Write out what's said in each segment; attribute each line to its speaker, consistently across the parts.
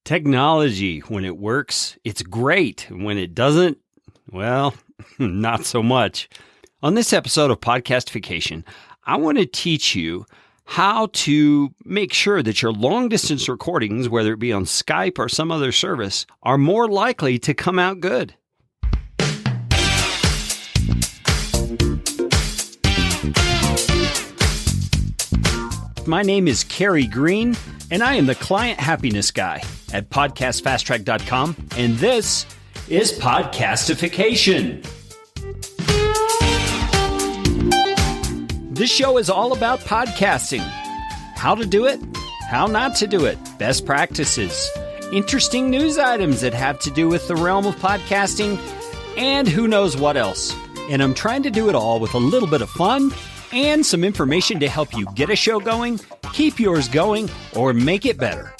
Speaker 1: Technology, when it works, it's great. When it doesn't, well, not so much. On this episode of Podcastification, I want to teach you how to make sure that your long-distance recordings, whether it be on Skype or some other service, are more likely to come out good. My name is Carey Green, and I am the Client Happiness Guy at PodcastFastTrack.com, and this is Podcastification. This show is all about podcasting. How to do it, how not to do it, best practices, interesting news items that have to do with the realm of podcasting, and who knows what else. And I'm trying to do it all with a little bit of fun and some information to help you get a show going, keep yours going, or make it better.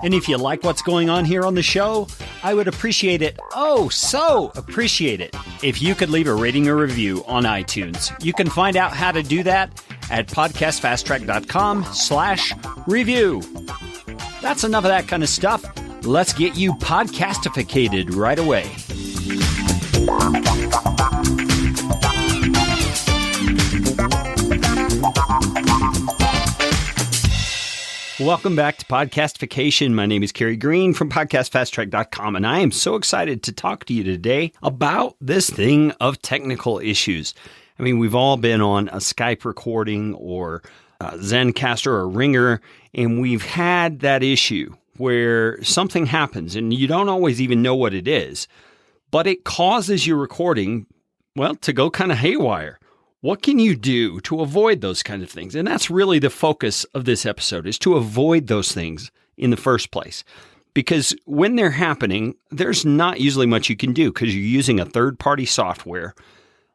Speaker 1: And if you like what's going on here on the show, I would appreciate it, oh so appreciate it, if you could leave a rating or review on iTunes. You can find out how to do that at podcastfasttrack.com/review. That's enough of that kind of stuff. Let's get you podcastificated right away. Welcome back to Podcastification. My name is Carey Green from PodcastFastTrack.com, and I am so excited to talk to you today about this thing of technical issues. I mean, we've all been on a Skype recording or Zencastr or Ringr, and we've had that issue where something happens, and you don't always even know what it is, but it causes your recording, well, to go kind of haywire. What can you do to avoid those kinds of things? And that's really the focus of this episode, is to avoid those things in the first place. Because when they're happening, there's not usually much you can do because you're using a third-party software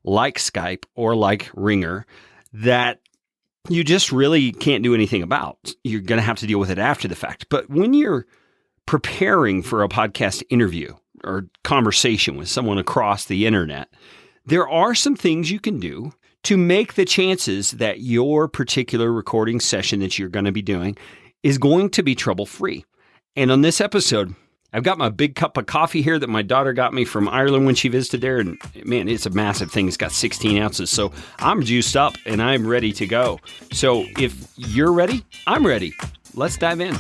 Speaker 1: like Skype or like Ringr that you just really can't do anything about. You're going to have to deal with it after the fact. But when you're preparing for a podcast interview or conversation with someone across the internet, there are some things you can do to make the chances that your particular recording session that you're going to be doing is going to be trouble-free. And on this episode, I've got my big cup of coffee here that my daughter got me from Ireland when she visited there. And man, it's a massive thing. It's got 16 ounces. So I'm juiced up and I'm ready to go. So if you're ready, I'm ready. Let's dive in.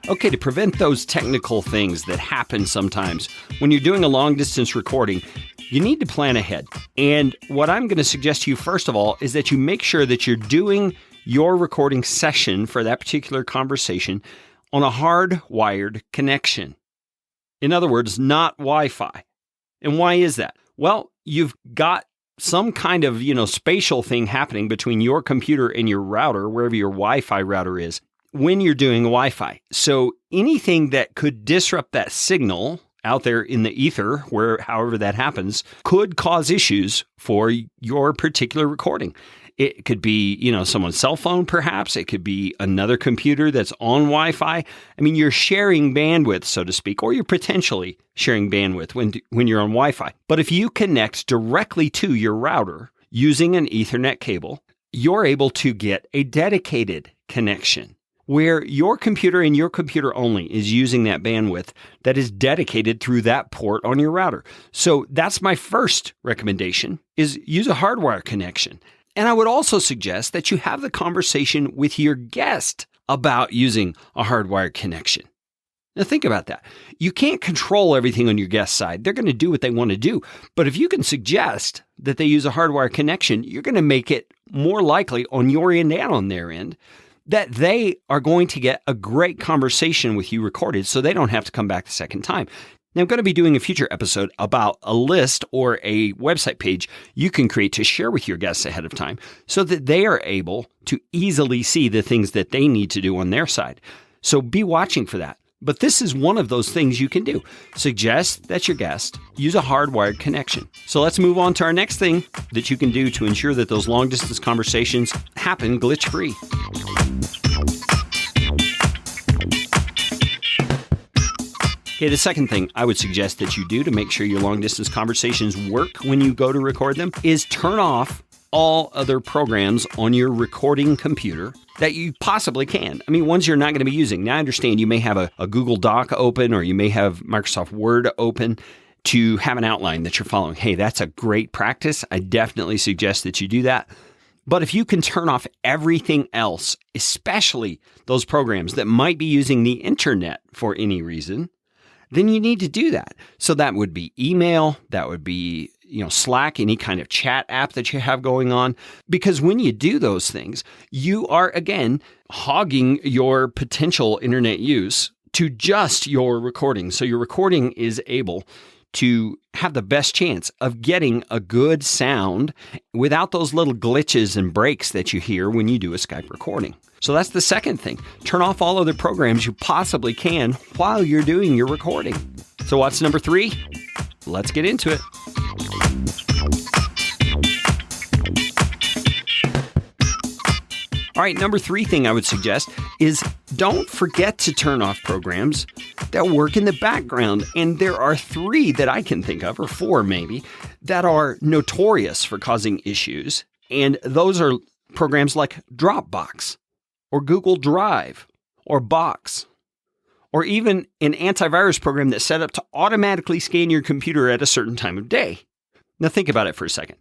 Speaker 1: Okay, to prevent those technical things that happen sometimes when you're doing a long-distance recording, you need to plan ahead. And what I'm going to suggest to you, first of all, is that you make sure that you're doing your recording session for that particular conversation on a hardwired connection. In other words, not Wi-Fi. And why is that? Well, you've got some kind of, spatial thing happening between your computer and your router, wherever your Wi-Fi router is, when you're doing Wi-Fi. So anything that could disrupt that signal out there in the ether, however that happens, could cause issues for your particular recording. It could be, someone's cell phone, perhaps. It could be another computer that's on Wi-Fi. I mean, you're sharing bandwidth, so to speak, or you're potentially sharing bandwidth when you're on Wi-Fi. But if you connect directly to your router using an Ethernet cable, you're able to get a dedicated connection, where your computer and your computer only is using that bandwidth that is dedicated through that port on your router. So that's my first recommendation, is use a hardwire connection. And I would also suggest that you have the conversation with your guest about using a hardwired connection. Now think about that. You can't control everything on your guest side. They're going to do what they want to do. But if you can suggest that they use a hardwired connection, you're going to make it more likely on your end and on their end that they are going to get a great conversation with you recorded so they don't have to come back the second time. Now, I'm going to be doing a future episode about a list or a website page you can create to share with your guests ahead of time so that they are able to easily see the things that they need to do on their side. So be watching for that. But this is one of those things you can do. Suggest that your guest use a hardwired connection. So let's move on to our next thing that you can do to ensure that those long-distance conversations happen glitch-free. Okay, the second thing I would suggest that you do to make sure your long-distance conversations work when you go to record them is turn off all other programs on your recording computer that you possibly can. I mean, ones you're not going to be using. Now, I understand you may have a Google Doc open or you may have Microsoft Word open to have an outline that you're following. Hey, that's a great practice. I definitely suggest that you do that. But if you can turn off everything else, especially those programs that might be using the internet for any reason, then you need to do that. So that would be email, that would be Slack, any kind of chat app that you have going on. Because when you do those things, you are, again, hogging your potential internet use to just your recording. So your recording is able to have the best chance of getting a good sound without those little glitches and breaks that you hear when you do a Skype recording. So that's the second thing. Turn off all other programs you possibly can while you're doing your recording. So what's number 3? Let's get into it. All right, number 3 thing I would suggest is don't forget to turn off programs that work in the background. And there are 3 that I can think of, or 4 maybe, that are notorious for causing issues. And those are programs like Dropbox, or Google Drive, or Box, or even an antivirus program that's set up to automatically scan your computer at a certain time of day. Now think about it for a second.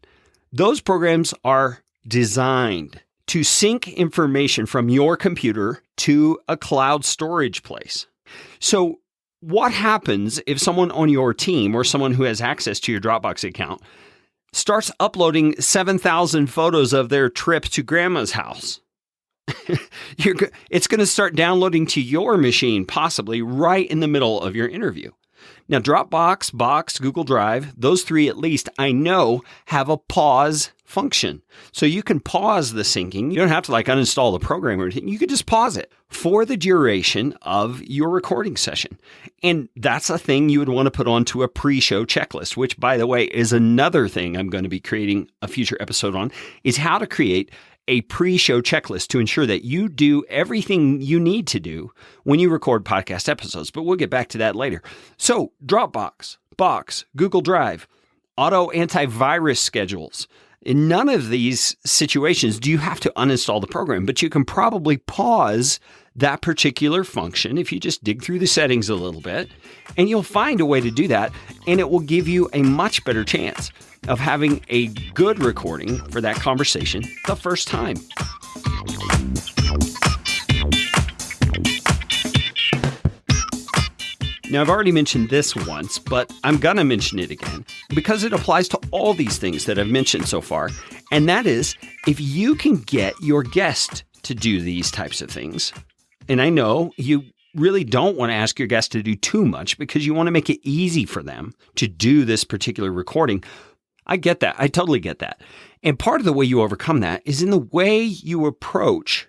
Speaker 1: Those programs are designed to sync information from your computer to a cloud storage place. So what happens if someone on your team or someone who has access to your Dropbox account starts uploading 7,000 photos of their trip to grandma's house? It's going to start downloading to your machine, possibly right in the middle of your interview. Now, Dropbox, Box, Google Drive, those 3 at least, I know, have a pause function. So you can pause the syncing. You don't have to uninstall the program or anything. You can just pause it for the duration of your recording session. And that's a thing you would want to put onto a pre-show checklist, which, by the way, is another thing I'm going to be creating a future episode on, is how to create a pre-show checklist to ensure that you do everything you need to do when you record podcast episodes. But we'll get back to that later. So Dropbox, Box, Google Drive, auto antivirus schedules. In none of these situations do you have to uninstall the program, but you can probably pause that particular function if you just dig through the settings a little bit, and you'll find a way to do that, and it will give you a much better chance of having a good recording for that conversation the first time. Now, I've already mentioned this once, but I'm going to mention it again because it applies to all these things that I've mentioned so far. And that is, if you can get your guest to do these types of things, and I know you really don't want to ask your guest to do too much because you want to make it easy for them to do this particular recording. I get that. I totally get that. And part of the way you overcome that is in the way you approach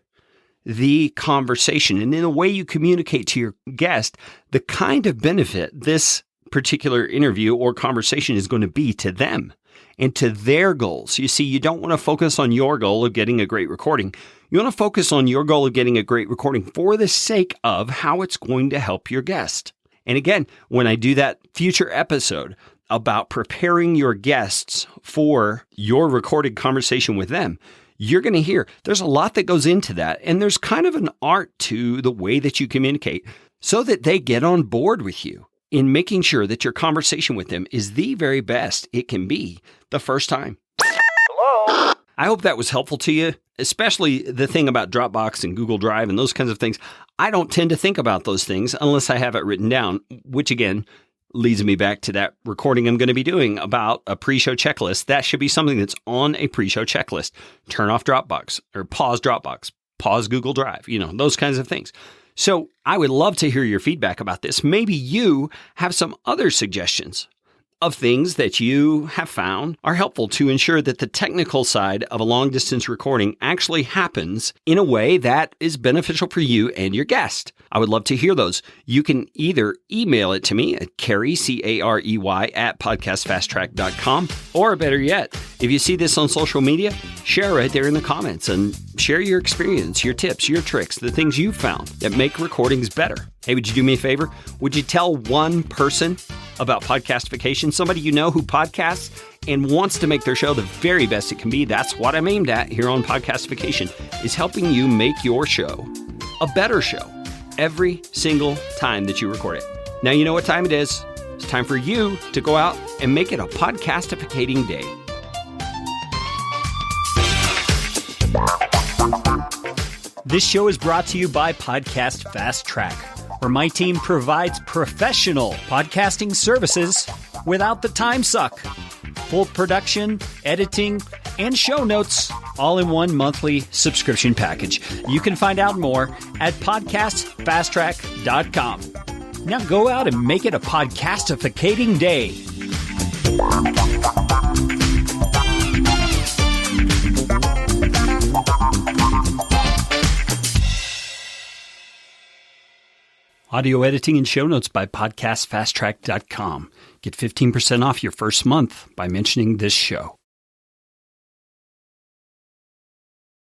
Speaker 1: the conversation and in the way you communicate to your guest the kind of benefit this particular interview or conversation is going to be to them and to their goals. You see, you don't want to focus on your goal of getting a great recording. You want to focus on your goal of getting a great recording for the sake of how it's going to help your guest. And again, when I do that future episode about preparing your guests for your recorded conversation with them, you're going to hear there's a lot that goes into that. And there's kind of an art to the way that you communicate so that they get on board with you in making sure that your conversation with them is the very best it can be the first time. Hello. I hope that was helpful to you, especially the thing about Dropbox and Google Drive and those kinds of things. I don't tend to think about those things unless I have it written down, which again leads me back to that recording I'm going to be doing about a pre-show checklist. That should be something that's on a pre-show checklist. Turn off Dropbox or pause Dropbox, pause Google Drive, those kinds of things. So I would love to hear your feedback about this. Maybe you have some other suggestions of things that you have found are helpful to ensure that the technical side of a long distance recording actually happens in a way that is beneficial for you and your guest. I would love to hear those. You can either email it to me at Carey, Carey, at podcastfasttrack.com, or better yet, if you see this on social media, share right there in the comments and share your experience, your tips, your tricks, the things you've found that make recordings better. Hey, would you do me a favor? Would you tell one person about Podcastification, somebody you know who podcasts, and wants to make their show the very best it can be. That's what I'm aimed at here on Podcastification, is helping you make your show a better show every single time that you record it. Now you know what time it is. It's time for you to go out and make it a podcastificating day.
Speaker 2: This show is brought to you by Podcast Fast Track, where my team provides professional podcasting services without the time suck. Full production, editing, and show notes all in one monthly subscription package. You can find out more at podcastfasttrack.com. Now go out and make it a podcastificating day. Audio editing and show notes by podcastfasttrack.com. Get 15% off your first month by mentioning this show.